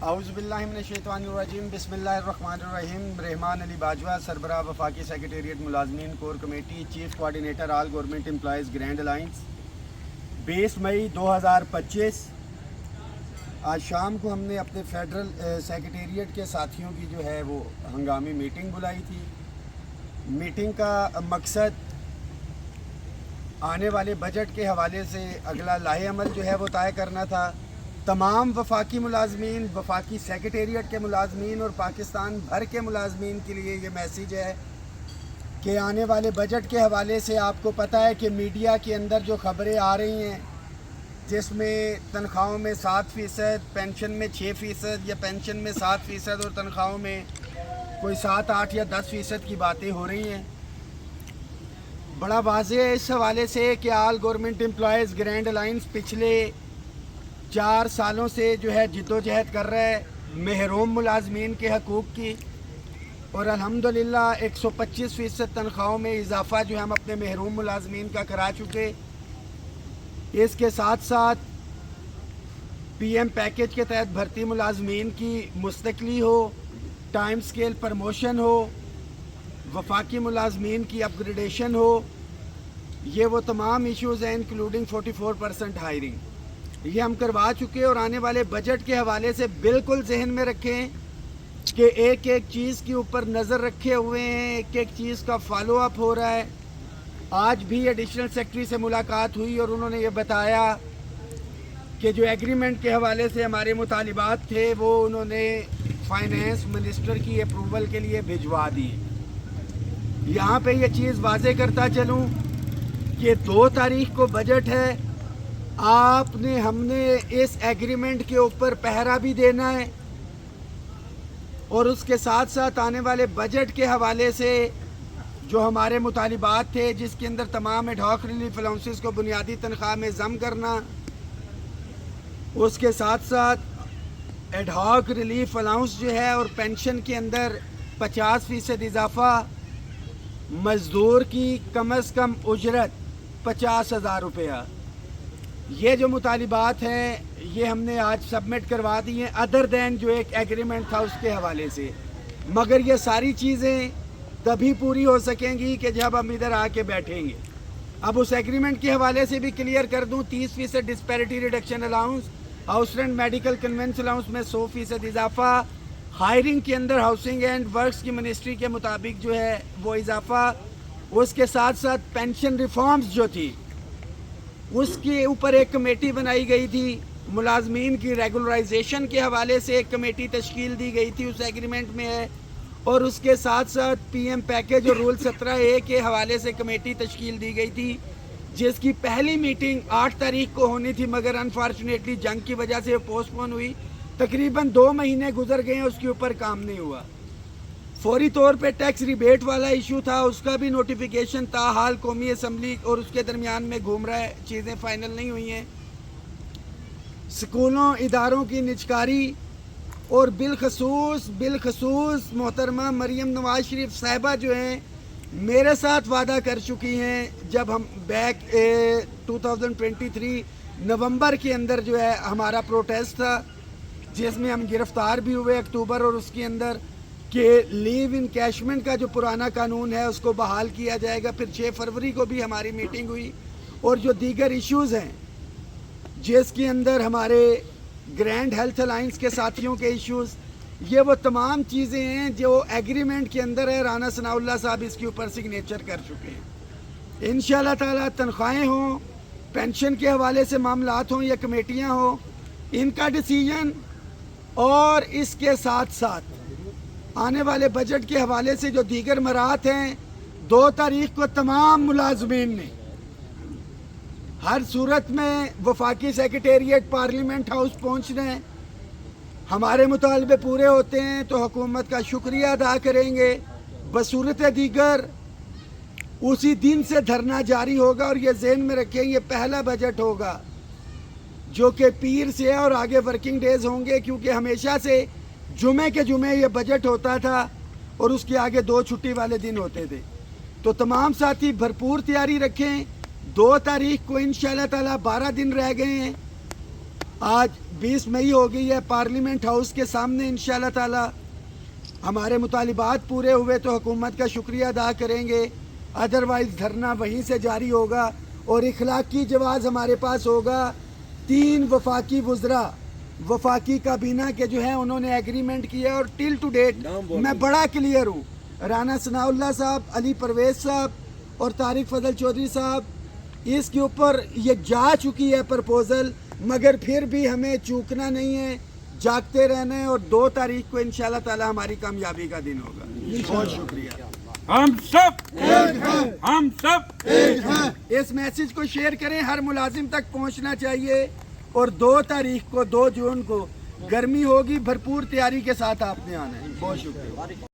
اعوذ باللہ من الشیطان الرجیم بسم اللہ الرحمن الرحیم۔ رحمان علی باجوہ، سربراہ وفاقی سیکریٹریٹ ملازمین کور کمیٹی، چیف کوارڈینیٹر آل گورنمنٹ امپلائیز گرینڈ الائنس، 20 مئی 2025۔ آج شام کو ہم نے اپنے فیڈرل سیکریٹریٹ کے ساتھیوں کی جو ہے وہ ہنگامی میٹنگ بلائی تھی۔ میٹنگ کا مقصد آنے والے بجٹ کے حوالے سے اگلا لاہے عمل جو ہے وہ طے کرنا تھا۔ تمام وفاقی ملازمین، وفاقی سیکریٹریٹ کے ملازمین اور پاکستان بھر کے ملازمین کے لیے یہ میسیج ہے کہ آنے والے بجٹ کے حوالے سے آپ کو پتہ ہے کہ میڈیا کے اندر جو خبریں آ رہی ہیں، جس میں تنخواہوں میں 7%، پینشن میں 6% یا پینشن میں 7% اور تنخواہوں میں کوئی 7، 8 یا 10% کی باتیں ہو رہی ہیں، بڑا واضح ہے اس حوالے سے کہ آل گورنمنٹ امپلائیز گرینڈ الائنس پچھلے 4 سالوں سے جو ہے جدوجہد کر رہا ہے محروم ملازمین کے حقوق کی، اور الحمدللہ 125% تنخواہوں میں اضافہ جو ہم اپنے محروم ملازمین کا کرا چکے۔ اس کے ساتھ ساتھ پی ایم پیکیج کے تحت بھرتی ملازمین کی مستقلی ہو، ٹائم سکیل پرموشن ہو، وفاقی ملازمین کی اپ گریڈیشن ہو، یہ وہ تمام ایشوز ہیں انکلوڈنگ 44% ہائرنگ، یہ ہم کروا چکے۔ اور آنے والے بجٹ کے حوالے سے بالکل ذہن میں رکھیں کہ ایک ایک چیز کے اوپر نظر رکھے ہوئے ہیں، ایک ایک چیز کا فالو اپ ہو رہا ہے۔ آج بھی ایڈیشنل سیکرٹری سے ملاقات ہوئی اور انہوں نے یہ بتایا کہ جو ایگریمنٹ کے حوالے سے ہمارے مطالبات تھے وہ انہوں نے فائنینس منسٹر کی اپروول کے لیے بھجوا دی۔ یہاں پہ یہ چیز واضح کرتا چلوں کہ 2 تاریخ کو بجٹ ہے، آپ نے ہم نے اس ایگریمنٹ کے اوپر پہرا بھی دینا ہے، اور اس کے ساتھ ساتھ آنے والے بجٹ کے حوالے سے جو ہمارے مطالبات تھے، جس کے اندر تمام ایڈ ہاک ریلیف الاؤنسز کو بنیادی تنخواہ میں ضم کرنا، اس کے ساتھ ساتھ ایڈ ہاک ریلیف الاؤنس جو ہے اور پینشن کے اندر 50% اضافہ، مزدور کی کم از کم اجرت 50,000 روپیہ، یہ جو مطالبات ہیں یہ ہم نے آج سبمٹ کروا دی ہیں، ادر دین جو ایک ایگریمنٹ تھا اس کے حوالے سے۔ مگر یہ ساری چیزیں تبھی پوری ہو سکیں گی کہ جب ہم ادھر آ کے بیٹھیں گے۔ اب اس ایگریمنٹ کے حوالے سے بھی کلیئر کر دوں، 30% disparity reduction allowance, house rent medical conveyance allowance میں 100% اضافہ، ہائرنگ کے اندر ہاؤسنگ اینڈ ورکس کی منسٹری کے مطابق جو ہے وہ اضافہ، اس کے ساتھ ساتھ پینشن ریفارمز جو تھی اس کے اوپر ایک کمیٹی بنائی گئی تھی، ملازمین کی ریگولرائزیشن کے حوالے سے ایک کمیٹی تشکیل دی گئی تھی، اس ایگریمنٹ میں ہے، اور اس کے ساتھ ساتھ پی ایم پیکیج اور رول 17A کے حوالے سے کمیٹی تشکیل دی گئی تھی، جس کی پہلی میٹنگ 8 تاریخ کو ہونی تھی، مگر انفارچونیٹلی جنگ کی وجہ سے پوسٹ پون ہوئی۔ تقریباً 2 مہینے گزر گئے ہیں، اس کے اوپر کام نہیں ہوا۔ فوری طور پہ ٹیکس ریبیٹ والا ایشو تھا، اس کا بھی نوٹیفیکیشن تاحال قومی اسمبلی اور اس کے درمیان میں گھوم رہا ہے، چیزیں فائنل نہیں ہوئی ہیں۔ سکولوں اداروں کی نجکاری، اور بالخصوص محترمہ مریم نواز شریف صاحبہ جو ہیں میرے ساتھ وعدہ کر چکی ہیں، جب ہم بیک 2023 نومبر کے اندر جو ہے ہمارا پروٹیسٹ تھا، جس میں ہم گرفتار بھی ہوئے اکتوبر، اور اس کے اندر کہ لیو انکیشمنٹ کا جو پرانا قانون ہے اس کو بحال کیا جائے گا۔ پھر 6 فروری کو بھی ہماری میٹنگ ہوئی، اور جو دیگر ایشوز ہیں جس کے اندر ہمارے گرینڈ ہیلتھ الائنس کے ساتھیوں کے ایشوز، یہ وہ تمام چیزیں ہیں جو ایگریمنٹ کے اندر ہے۔ رانا ثناء اللہ صاحب اس کے اوپر سگنیچر کر چکے ہیں۔ انشاءاللہ تعالیٰ تنخواہیں ہوں، پینشن کے حوالے سے معاملات ہوں یا کمیٹیاں ہوں، ان کا ڈیسیژن، اور اس کے ساتھ ساتھ آنے والے بجٹ کے حوالے سے جو دیگر مراحت ہیں، 2 تاریخ کو تمام ملازمین نے ہر صورت میں وفاقی سیکریٹریٹ پارلیمنٹ ہاؤس پہنچنا ہے۔ ہمارے مطالبے پورے ہوتے ہیں تو حکومت کا شکریہ ادا کریں گے، بصورت دیگر اسی دن سے دھرنا جاری ہوگا۔ اور یہ ذہن میں رکھیں، یہ پہلا بجٹ ہوگا جو کہ پیر سے ہے، اور آگے ورکنگ ڈیز ہوں گے، کیونکہ ہمیشہ سے جمعے کے جمعے یہ بجٹ ہوتا تھا اور اس کے آگے 2 چھٹی والے دن ہوتے تھے۔ تو تمام ساتھی بھرپور تیاری رکھیں۔ 2 تاریخ کو انشاءاللہ تعالیٰ 12 دن رہ گئے ہیں، آج 20 مئی ہو گئی ہے، پارلیمنٹ ہاؤس کے سامنے انشاءاللہ تعالی ہمارے مطالبات پورے ہوئے تو حکومت کا شکریہ ادا کریں گے، ادروائز دھرنا وہیں سے جاری ہوگا اور اخلاقی جواز ہمارے پاس ہوگا۔ 3 وفاقی وزراء وفاقی کابینہ کے جو ہیں انہوں نے ایگریمنٹ کیا اور ٹل ٹو ڈیٹ میں بڑا کلیئر ہوں، رانا ثناء اللہ صاحب، علی پرویز صاحب اور طارق فضل چودھری صاحب، اس کے اوپر یہ جا چکی ہے پرپوزل، مگر پھر بھی ہمیں چوکنا نہیں ہے، جاگتے رہنا ہے اور 2 تاریخ کو انشاءاللہ تعالی ہماری کامیابی کا دن ہوگا۔ بہت شکریہ۔ ہم سب ایک ہیں۔ اس میسج کو شیئر کریں، ہر ملازم تک پہنچنا چاہیے، اور 2 تاریخ کو 2 جون کو گرمی ہوگی، بھرپور تیاری کے ساتھ آپ نے آنا ہے۔ بہت شکریہ۔